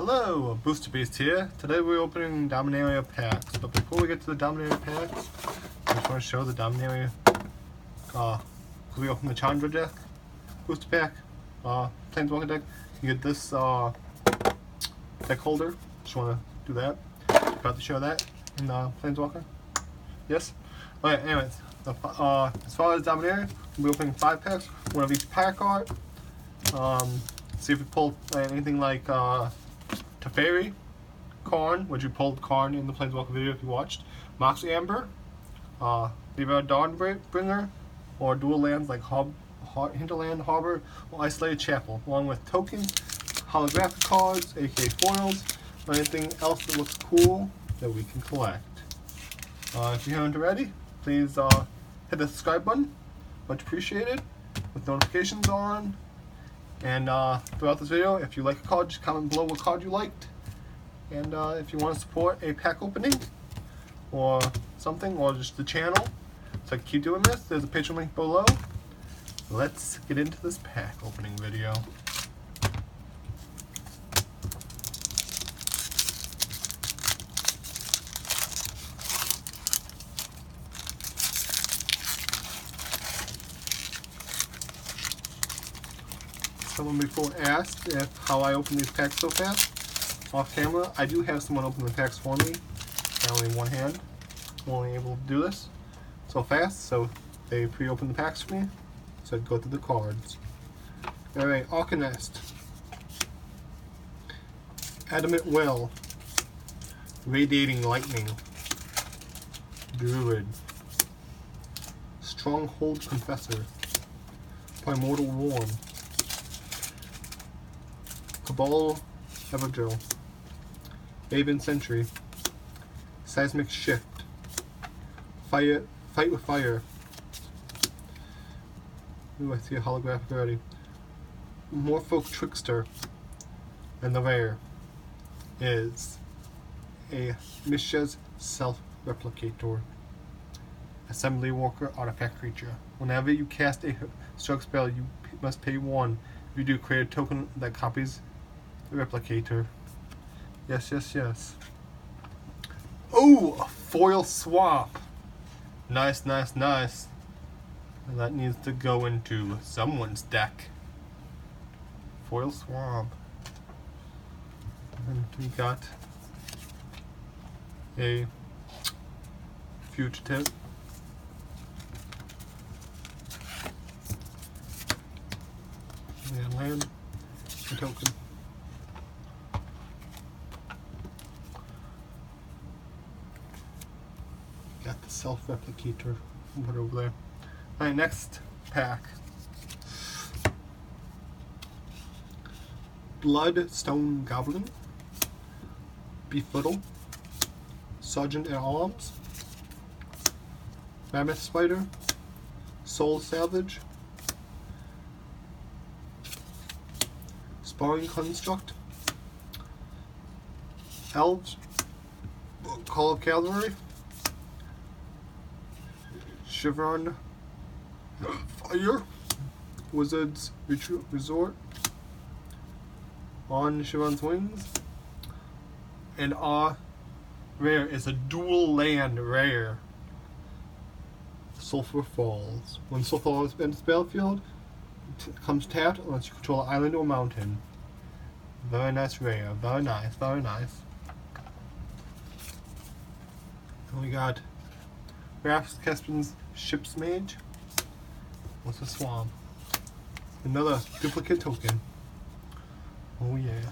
Hello, Booster Beast here. Today we're opening Dominaria packs, but before we get to the Dominaria packs, I just want to show the Dominaria. We open the Chandra deck, Booster pack, Planeswalker deck. You get this deck holder. Just want to do that. About to show that in Planeswalker. Yes. Okay. Anyways, as far as Dominaria, we'll be opening 5 packs, one of each pack art. See if we pull anything like Teferi, Karn, which you pulled Karn in the Planeswalker video if you watched, Mox Amber, Libra Dawnbringer, or dual lands like Hinterland, Harbor, or Isolated Chapel, along with tokens, holographic cards, aka foils, or anything else that looks cool that we can collect. If you haven't already, please hit the subscribe button, much appreciated, with notifications on. And throughout this video, if you like a card, just comment below what card you liked. And if you want to support a pack opening or something, or just the channel, so I can keep doing this, there's a Patreon link below. Let's get into this pack opening video. Someone before asked how I open these packs so fast. Off camera, I do have someone open the packs for me. I only have one hand. I'm only able to do this so fast, so they pre-open the packs for me. So I'd go through the cards. Alright, Arcanist, Adamant Well, Radiating Lightning, Druid, Stronghold Confessor, Primordial Worm, Cabal Everdrill, Raven Sentry, Seismic Shift, Fight with Fire. Ooh, I see a holographic already. Morphoc Trickster, and the rare is a Mishra's Self-Replicator, Assembly Walker Artifact Creature. Whenever you cast a stroke spell, you must pay 1. If you do, create a token that copies the replicator. Yes, yes, yes. Oh, a foil swap. Nice, nice, nice. And that needs to go into someone's deck. Foil swap. And we got a fugitive. And land a token. Got the self-replicator. Put it over there. Alright, next pack. Bloodstone Goblin, Befuddle, Sergeant at Arms, Mammoth Spider, Soul Salvage, Sparring Construct, Elves, Call of Cavalry, Chevron Fire, Wizard's Resort, On Chevron's Wings, and our rare is a dual land rare, Sulphur Falls. When Sulphur Falls enters the battlefield, it comes tapped unless you control an island or mountain. Very nice rare, very nice, very nice. And we got Raph's Caspian's Ship's Mage. What's a swamp? Another duplicate token. Oh yeah.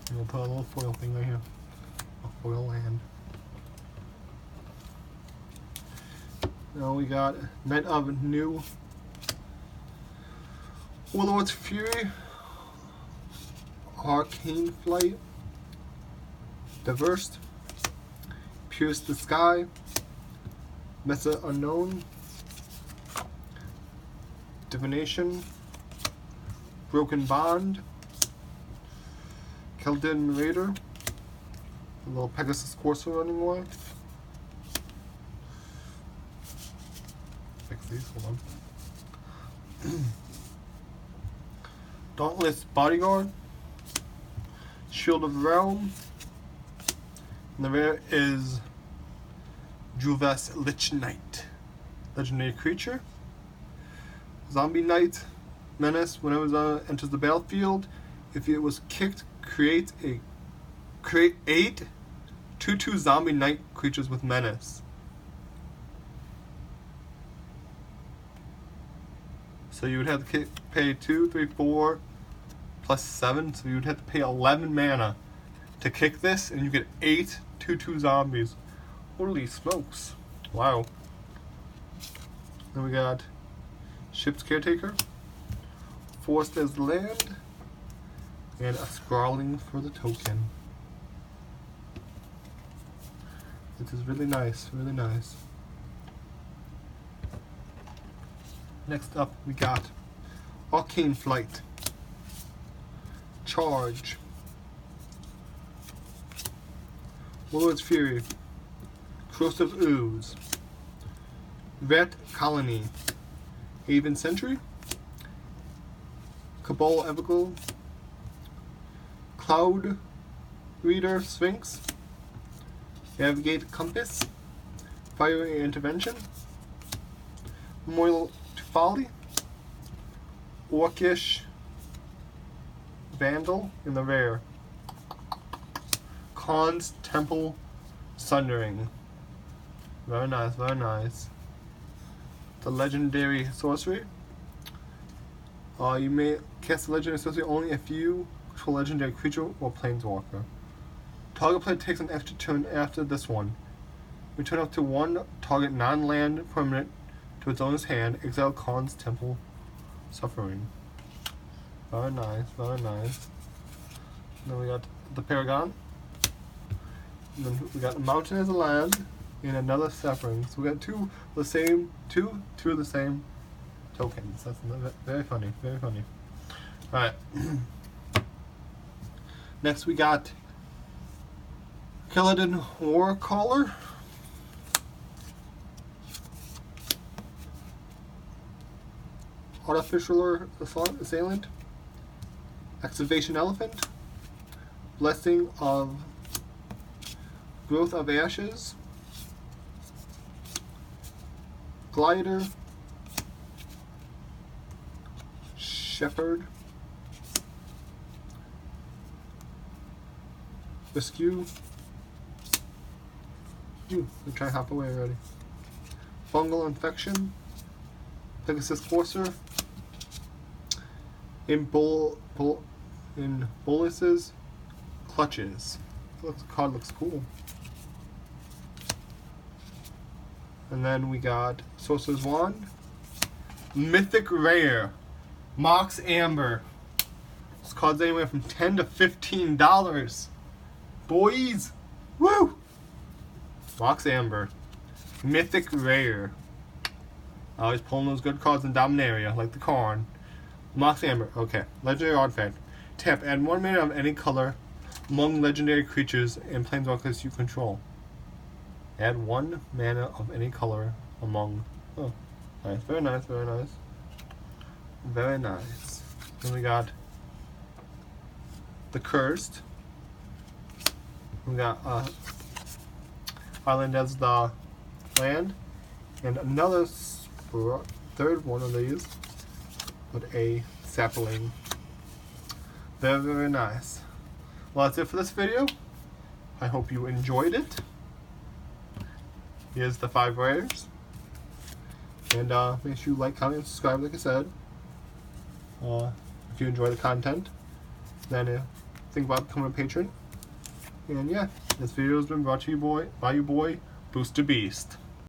And we'll put a little foil thing right here. A foil land. Now we got Knight of New, Warlord's Fury, Arcane Flight, Diverse, Pierce the Sky, Mesa Unknown, Divination, Broken Bond, Keldon Raider, a little Pegasus Courser running away. Fix these, hold on. Dauntless Bodyguard, Shield of Realm, and the rare is Juves Lich Knight, legendary creature. Zombie Knight Menace. Whenever it enters the battlefield, if it was kicked, create 8 2/2 Zombie Knight creatures with Menace. So you would have to pay 2, 3, 4 plus 7, so you would have to pay 11 mana to kick this, and you get 8 2/2 zombies. Holy smokes! Wow. Then we got Ship's Caretaker, Forced as Land, and a Scrawling for the token. This is really nice, really nice. Next up, we got Arcane Flight, Charge, Warlord's Fury, Corrosive Ooze, Vet Colony, Haven Sentry, Cabal Everglow, Cloud Reader Sphinx, Navigate Compass, Fire Intervention, Memorial to Folly, Orcish Vandal in the rare, Karn's Temple Sundering. Very nice, very nice. The legendary sorcery. You may cast a legendary sorcery only if you control a legendary creature or planeswalker. Target player takes an extra turn after this one. Return up to 1 target non-land permanent to its owner's hand. Exile Karn's Temple Suffering. Very nice, very nice. Then we got the Paragon. And then we got Mountain as a Land and another Suffering. So we got two of the same tokens. That's very funny, very funny. Alright. Next we got Kaladin Warcaller, Artificial Assailant, Excavation Elephant, Blessing of Growth of Ashes, Glider, Shepherd, Rescue. They're trying to hop away already. Fungal Infection, Pegasus Courser, in Bolus's Clutches. The card looks cool. And then we got Sorcerer's Wand, Mythic Rare, Mox Amber. This card's anywhere from $10 to $15. Boys! Woo! Mox Amber, Mythic Rare. Always pulling those good cards in Dominaria, like the Karn. Mox Amber, okay. Legendary Artifact. Tap, add 1 mana of any color among legendary creatures and planeswalkers you control. Add 1 mana of any color among. Oh, nice. Very nice, very nice. Very nice. Then we got the Cursed. We got Island as the land, and another third one of these with a sapling. Very, very nice. Well, that's it for this video. I hope you enjoyed it. Here's the 5 rares. And make sure you like, comment, and subscribe, like I said. If you enjoy the content, then think about becoming a patron. And yeah, this video has been brought to you by your boy, Booster Beast.